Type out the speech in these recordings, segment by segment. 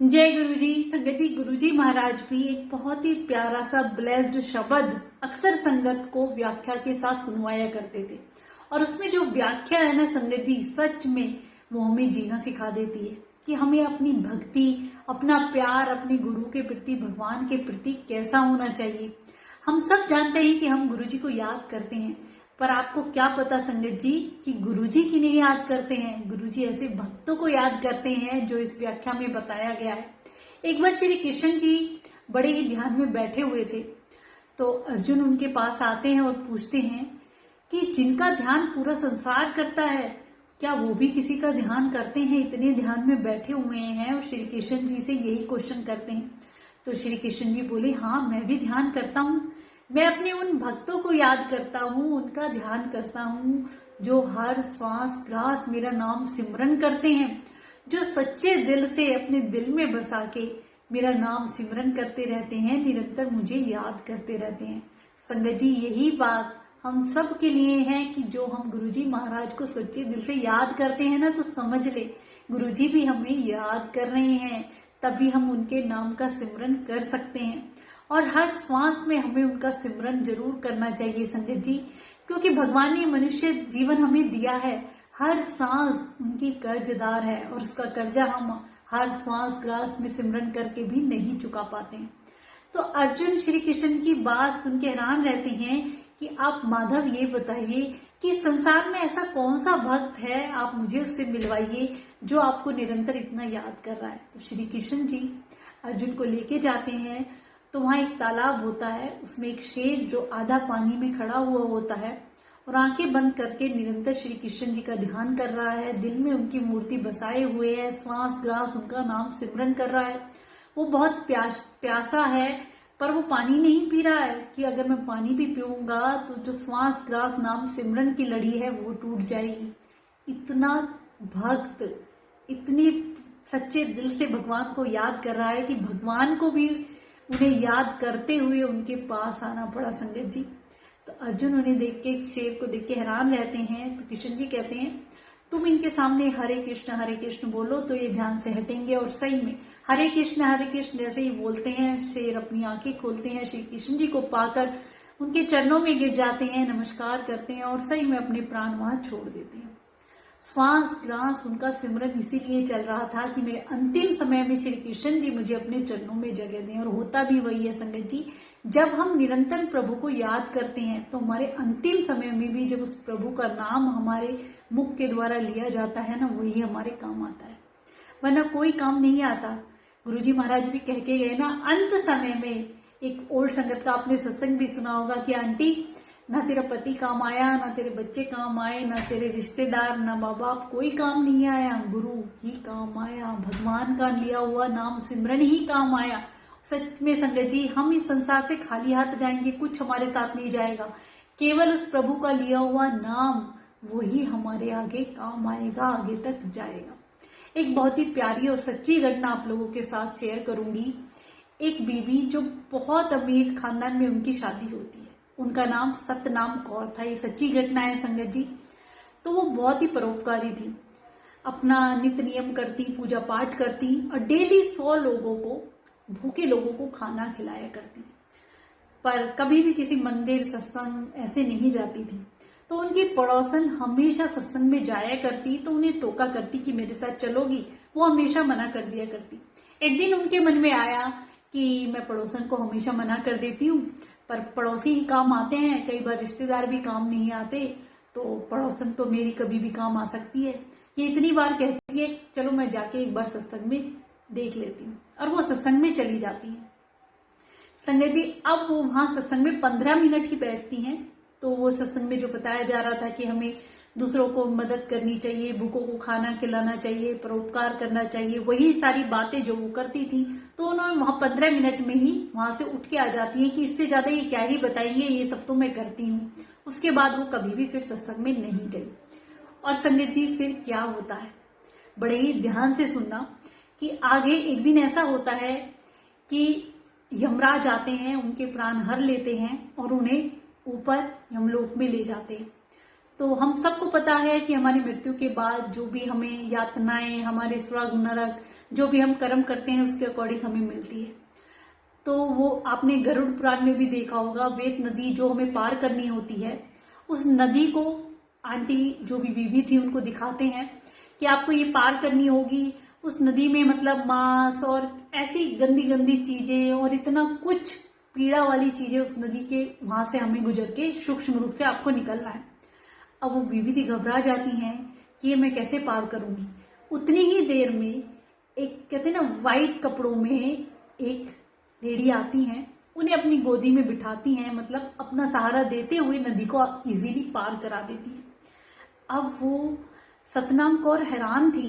जय गुरु जी। संगत जी, गुरु जी महाराज भी एक बहुत ही प्यारा सा ब्लेस्ड शब्द अक्सर संगत को व्याख्या के साथ सुनवाया करते थे। और उसमें जो व्याख्या है ना संगत जी, सच में वो हमें जीना सिखा देती है कि हमें अपनी भक्ति, अपना प्यार अपने गुरु के प्रति, भगवान के प्रति कैसा होना चाहिए। हम सब जानते हैं कि हम गुरु जी को याद करते हैं, पर आपको क्या पता संगत जी कि गुरुजी की नहीं याद करते हैं, गुरुजी ऐसे भक्तों को याद करते हैं जो इस व्याख्या में बताया गया है। एक बार श्री कृष्ण जी बड़े ही ध्यान में बैठे हुए थे, तो अर्जुन उनके पास आते हैं और पूछते हैं कि जिनका ध्यान पूरा संसार करता है, क्या वो भी किसी का ध्यान करते हैं? इतने ध्यान में बैठे हुए हैं और श्री कृष्ण जी से यही क्वेश्चन करते हैं। तो श्री कृष्ण जी बोले, हाँ मैं भी ध्यान करता हूँ। मैं अपने उन भक्तों को याद करता हूँ, उनका ध्यान करता हूँ जो हर श्वास ग्रास मेरा नाम सिमरन करते हैं, जो सच्चे दिल से अपने दिल में बसा के मेरा नाम सिमरन करते रहते हैं, निरंतर मुझे याद करते रहते हैं। संगत जी, यही बात हम सब के लिए है कि जो हम गुरुजी महाराज को सच्चे दिल से याद करते हैं ना, तो समझ ले गुरुजी भी हमें याद कर रहे हैं, तभी हम उनके नाम का सिमरन कर सकते हैं। और हर श्वास में हमें उनका सिमरन जरूर करना चाहिए संगत जी, क्योंकि भगवान ने मनुष्य जीवन हमें दिया है। हर सांस उनकी कर्जदार है और उसका कर्जा हम हर श्वास ग्रास में सिमरन करके भी नहीं चुका पाते हैं। तो अर्जुन श्री कृष्ण की बात सुन के हैरान रहते हैं कि आप माधव ये बताइए कि संसार में ऐसा कौन सा भक्त है, आप मुझे उससे मिलवाइए जो आपको निरंतर इतना याद कर रहा है। तो श्री कृष्ण जी अर्जुन को लेके जाते हैं, तो वहां एक तालाब होता है, उसमें एक शेर जो आधा पानी में खड़ा हुआ होता है और आंखें बंद करके निरंतर श्री कृष्ण जी का ध्यान कर रहा है, दिल में उनकी मूर्ति बसाए हुए है, श्वास ग्रास उनका नाम सिमरन कर रहा है। वो बहुत प्यासा है, पर वो पानी नहीं पी रहा है कि अगर मैं पानी भी पीऊंगा तो जो श्वास ग्रास नाम सिमरन की लड़ी है वो टूट जाएगी। इतना भक्त इतने सच्चे दिल से भगवान को याद कर रहा है कि भगवान को भी उन्हें याद करते हुए उनके पास आना पड़ा संगत जी। तो अर्जुन उन्हें देख के, शेर को देख के हैरान रहते हैं। तो कृष्ण जी कहते हैं, तुम इनके सामने हरे कृष्ण बोलो तो ये ध्यान से हटेंगे। और सही में हरे कृष्ण जैसे ही बोलते हैं, शेर अपनी आंखें खोलते हैं, श्री कृष्ण जी को पाकर उनके चरणों में गिर जाते हैं, नमस्कार करते हैं और सही में अपने प्राण वहां छोड़ देते हैं। श्वास ग्रास उनका सिमरन इसीलिए चल रहा था कि मेरे अंतिम समय में श्री कृष्ण जी मुझे अपने चरणों में जगह दें। और होता भी वही है संगत जी, जब हम निरंतर प्रभु को याद करते हैं तो हमारे अंतिम समय में भी जब उस प्रभु का नाम हमारे मुख के द्वारा लिया जाता है ना, वही हमारे काम आता है, वरना कोई काम नहीं आता। गुरुजी महाराज भी कह के गए ना, अंत समय में, एक ओल्ड संगत का आपने सत्संग भी सुना होगा कि आंटी, ना तेरा पति काम आया, ना तेरे बच्चे काम आए, ना तेरे रिश्तेदार, ना माँ बाप, कोई काम नहीं आया, गुरु ही काम आया, भगवान का लिया हुआ नाम सिमरन ही काम आया। सच में संगत जी, हम इस संसार से खाली हाथ जाएंगे, कुछ हमारे साथ नहीं जाएगा, केवल उस प्रभु का लिया हुआ नाम वही हमारे आगे काम आएगा, आगे तक जाएगा। एक बहुत ही प्यारी और सच्ची घटना आप लोगों के साथ शेयर करूंगी। एक बीवी जो बहुत अमीर खानदान में उनकी शादी होती है, उनका नाम सतनाम कौर था, ये सच्ची घटना है संगत जी। तो वो बहुत ही परोपकारी थी, अपना नित्य नियम करती, पूजा पाठ करती और डेली 100 लोगों को, भूखे लोगों को खाना खिलाया करती, पर कभी भी किसी मंदिर सत्संग ऐसे नहीं जाती थी। तो उनकी पड़ोसन हमेशा सत्संग में जाया करती, तो उन्हें टोका करती कि मेरे साथ चलोगी, वो हमेशा मना कर दिया करती। एक दिन उनके मन में आया कि मैं पड़ोसन को हमेशा मना कर देती हूँ, पर पड़ोसी ही काम आते हैं, कई बार रिश्तेदार भी काम नहीं आते, तो पड़ोसन तो मेरी कभी भी काम आ सकती है। ये इतनी बार कहती है, चलो मैं जाके एक बार सत्संग में देख लेती हूँ, और वो सत्संग में चली जाती है। संगत जी, अब वो वहां सत्संग में 15 मिनट ही बैठती हैं, तो वो सत्संग में जो बताया जा रहा था कि हमें दूसरों को मदद करनी चाहिए, भूखों को खाना खिलाना चाहिए, परोपकार करना चाहिए, वही सारी बातें जो वो करती थी, तो उन्होंने वहां 15 मिनट में ही वहां से उठ के आ जाती है कि इससे ज्यादा ये क्या ही बताएंगे, ये सब तो मैं करती हूँ। उसके बाद वो कभी भी फिर सत्संग में नहीं गई। और संगत जी, फिर क्या होता है, बड़े ही ध्यान से सुनना कि आगे एक दिन ऐसा होता है कि यमराज आते हैं, उनके प्राण हर लेते हैं और उन्हें ऊपर यमलोक में ले जाते हैं। तो हम सबको पता है कि हमारी मृत्यु के बाद जो भी हमें यातनाएं, हमारे स्वर्ग नरक जो भी हम कर्म करते हैं उसके अकॉर्डिंग हमें मिलती है। तो वो आपने गरुड़ पुराण में भी देखा होगा, वेद नदी जो हमें पार करनी होती है, उस नदी को आंटी जो भी बीवी थी उनको दिखाते हैं कि आपको ये पार करनी होगी। उस नदी में मतलब मांस और ऐसी गंदी गंदी चीजें और इतना कुछ पीड़ा वाली चीजें उस नदी के वहां से हमें गुजर के सूक्ष्म रूप से आपको निकलना है। अब वो बीवी थी घबरा जाती हैं कि ये मैं कैसे पार करूंगी। उतनी ही देर में एक कहते हैं ना वाइट कपड़ों में एक लेडी आती हैं, उन्हें अपनी गोदी में बिठाती हैं, मतलब अपना सहारा देते हुए नदी को इजीली पार करा देती हैं। अब वो सतनाम कौर हैरान थी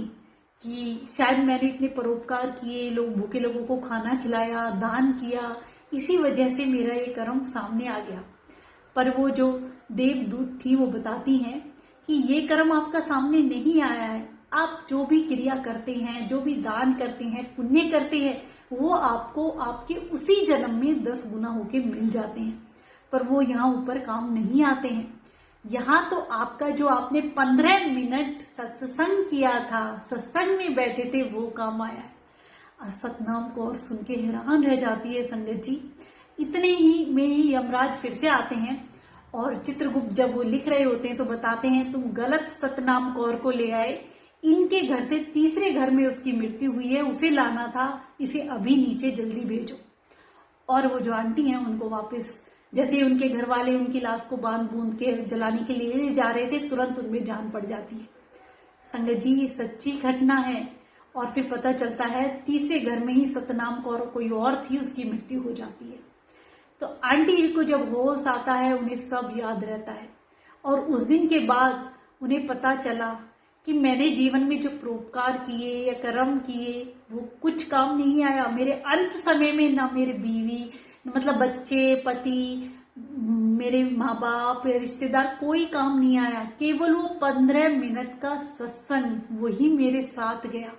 कि शायद मैंने इतने परोपकार किए, लोग भूखे लोगों को खाना खिलाया, दान किया, इसी वजह से मेरा ये कर्म सामने आ गया। पर वो जो देवदूत थी वो बताती हैं कि ये कर्म आपका सामने नहीं आया है। आप जो भी क्रिया करते हैं, जो भी दान करते हैं, पुण्य करते हैं, वो आपको आपके उसी जन्म में 10 गुना होके मिल जाते हैं। पर वो यहाँ ऊपर काम नहीं आते हैं। यहाँ तो आपका जो आपने 15 मिनट सत्संग किया था, सत्संग में बैठे थे, वो काम आया है। सतनाम कौर सुन के हैरान रह जाती है संगत जी। इतने ही में ही यमराज फिर से आते हैं और चित्रगुप्त जब वो लिख रहे होते हैं तो बताते हैं तुम गलत सतनाम कौर को ले आए, इनके घर से तीसरे घर में उसकी मृत्यु हुई है, उसे लाना था, इसे अभी नीचे जल्दी भेजो। और वो जो आंटी हैं उनको वापस, जैसे उनके घर वाले उनकी लाश को बांध बूंद के जलाने के लिए ले जा रहे थे, तुरंत उनमें जान पड़ जाती है। संगत जी ये सच्ची घटना है। और फिर पता चलता है तीसरे घर में ही सतनाम कौर कोई और थी, उसकी मृत्यु हो जाती है। तो आंटी को जब होश आता है उन्हें सब याद रहता है और उस दिन के बाद उन्हें पता चला कि मैंने जीवन में जो परोपकार किए या कर्म किए वो कुछ काम नहीं आया। मेरे अंत समय में ना मेरे बीवी, मतलब बच्चे, पति, मेरे माँ बाप या रिश्तेदार, कोई काम नहीं आया। केवल वो 15 मिनट का सत्संग वही मेरे साथ गया।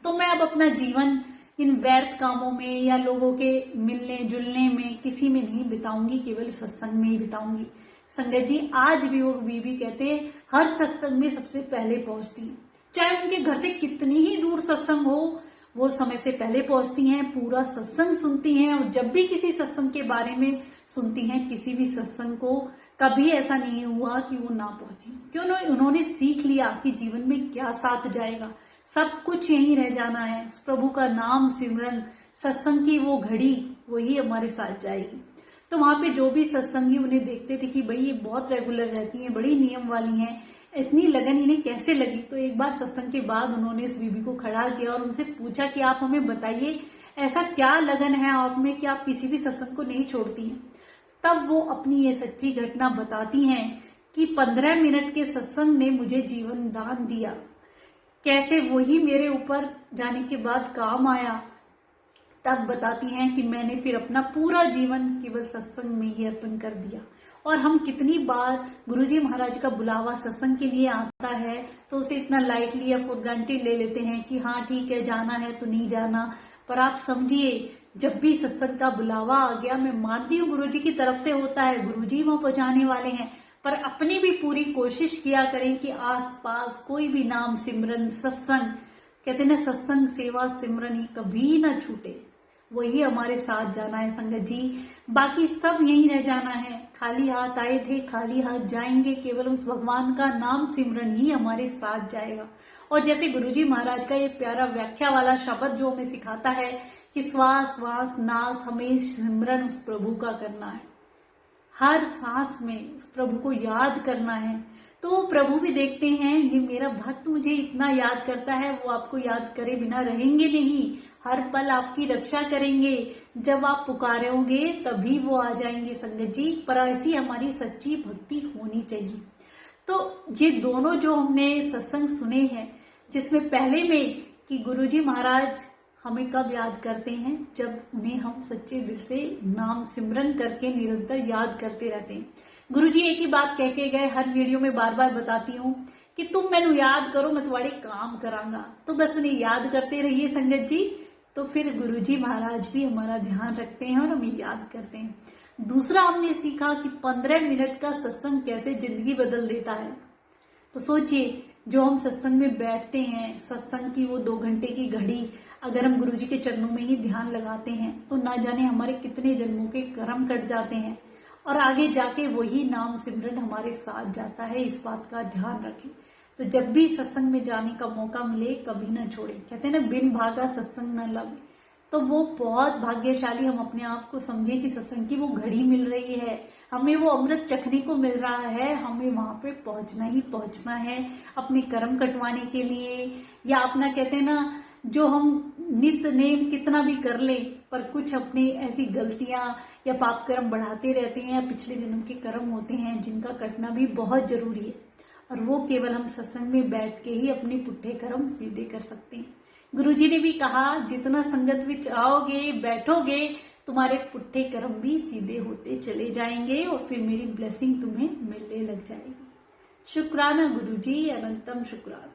तो मैं अब अपना जीवन इन व्यर्थ कामों में या लोगों के मिलने जुलने में किसी में नहीं बिताऊंगी, केवल सत्संग में ही बिताऊंगी। संगत जी आज भी वो बीवी कहते हैं हर सत्संग में सबसे पहले पहुंचती हैं, चाहे उनके घर से कितनी ही दूर सत्संग हो, वो समय से पहले पहुंचती हैं, पूरा सत्संग सुनती हैं। और जब भी किसी सत्संग के बारे में सुनती हैं, किसी भी सत्संग को कभी ऐसा नहीं हुआ कि वो ना पहुंची, क्यों उन्होंने सीख लिया कि जीवन में क्या साथ जाएगा, सब कुछ यहीं रह जाना है। प्रभु का नाम सिमरन, सत्संग की वो घड़ी वही हमारे साथ जाएगी। तो वहां पे जो भी सत्संगी उन्हें देखते थे कि भाई ये बहुत रेगुलर रहती हैं, बड़ी नियम वाली हैं, इतनी लगन इन्हें कैसे लगी। तो एक बार सत्संग के बाद उन्होंने इस बीबी को खड़ा किया और उनसे पूछा कि आप हमें बताइए ऐसा क्या लगन है आप में कि आप किसी भी सत्संग को नहीं छोड़ती हैं। तब वो अपनी ये सच्ची घटना बताती हैं कि 15 मिनट के सत्संग ने मुझे जीवन दान दिया, कैसे वही मेरे ऊपर जाने के बाद काम आया। तब बताती हैं कि मैंने फिर अपना पूरा जीवन केवल सत्संग में ही अर्पण कर दिया। और हम कितनी बार गुरुजी महाराज का बुलावा सत्संग के लिए आता है तो उसे इतना लाइटली या फॉर ग्रांटेड ले लेते हैं कि हाँ ठीक है जाना है तो नहीं जाना। पर आप समझिए जब भी सत्संग का बुलावा आ गया, मैं मानती हूँ गुरुजी की तरफ से होता है, गुरुजी वहां पहुंचाने वाले हैं, पर अपनी भी पूरी कोशिश किया करें कि आसपास कोई भी नाम सिमरन सत्संग, कहते ना सत्संग सेवा सिमरन ही कभी ना छूटे, वही हमारे साथ जाना है संगत जी। बाकी सब यहीं रह जाना है, खाली हाथ आए थे खाली हाथ जाएंगे, केवल उस भगवान का नाम सिमरन ही हमारे साथ जाएगा। और जैसे गुरुजी महाराज का ये प्यारा व्याख्या वाला शब्द जो हमें सिखाता है कि श्वास श्वास नास हमें सिमरन उस प्रभु का करना है, हर सांस में उस प्रभु को याद करना है। तो प्रभु भी देखते हैं ये मेरा भक्त मुझे इतना याद करता है, वो आपको याद करे बिना रहेंगे नहीं, हर पल आपकी रक्षा करेंगे। जब आप पुकारोगे तभी वो आ जाएंगे संगत जी। पर ऐसी हमारी सच्ची भक्ति होनी चाहिए। तो ये दोनों जो हमने सत्संग सुने हैं, जिसमें पहले में कि गुरुजी महाराज हमें कब याद करते हैं, जब उन्हें हम सच्चे दिल से नाम सिमरन करके निरंतर याद करते रहते हैं। गुरुजी एक ही बात कह के गए, हर वीडियो में बार बार बताती हूँ कि तुम मैनू याद करो मैं तुम्हारे काम करांगा। तो बस उन्हें याद करते रहिए संगत जी, तो फिर गुरुजी महाराज भी हमारा ध्यान रखते हैं और हमें याद करते हैं। दूसरा हमने सीखा कि 15 मिनट का सत्संग कैसे जिंदगी बदल देता है। तो सोचिए, जो हम सत्संग में बैठते हैं, सत्संग की वो 2 घंटे की घड़ी अगर हम गुरुजी के चरणों में ही ध्यान लगाते हैं तो ना जाने हमारे कितने जन्मों के कर्म कट जाते हैं और आगे जाके वही नाम सिमरन हमारे साथ जाता है। इस बात का ध्यान रखें। तो जब भी सत्संग में जाने का मौका मिले कभी ना छोड़े। कहते हैं ना, बिन भागा सत्संग न लगे। तो वो बहुत भाग्यशाली हम अपने आप को समझें कि सत्संग की वो घड़ी मिल रही है, हमें वो अमृत चखने को मिल रहा है। हमें वहां पे पहुंचना ही पहुंचना है अपने कर्म कटवाने के लिए, या अपना कहते हैं ना, जो हम नित्य नेम कितना भी कर ले पर कुछ अपनी ऐसी गलतियां या पाप कर्म बढ़ाते रहते हैं या पिछले जन्म के कर्म होते हैं जिनका कटना भी बहुत जरूरी है, और वो केवल हम सत्संग में बैठ के ही अपने पुट्ठे कर्म सीधे कर सकते हैं। गुरुजी ने भी कहा, जितना संगत विच आओगे बैठोगे तुम्हारे पुट्ठे कर्म भी सीधे होते चले जाएंगे और फिर मेरी ब्लेसिंग तुम्हें मिलने लग जाएगी। शुक्राना गुरुजी, अनंतम शुक्राना।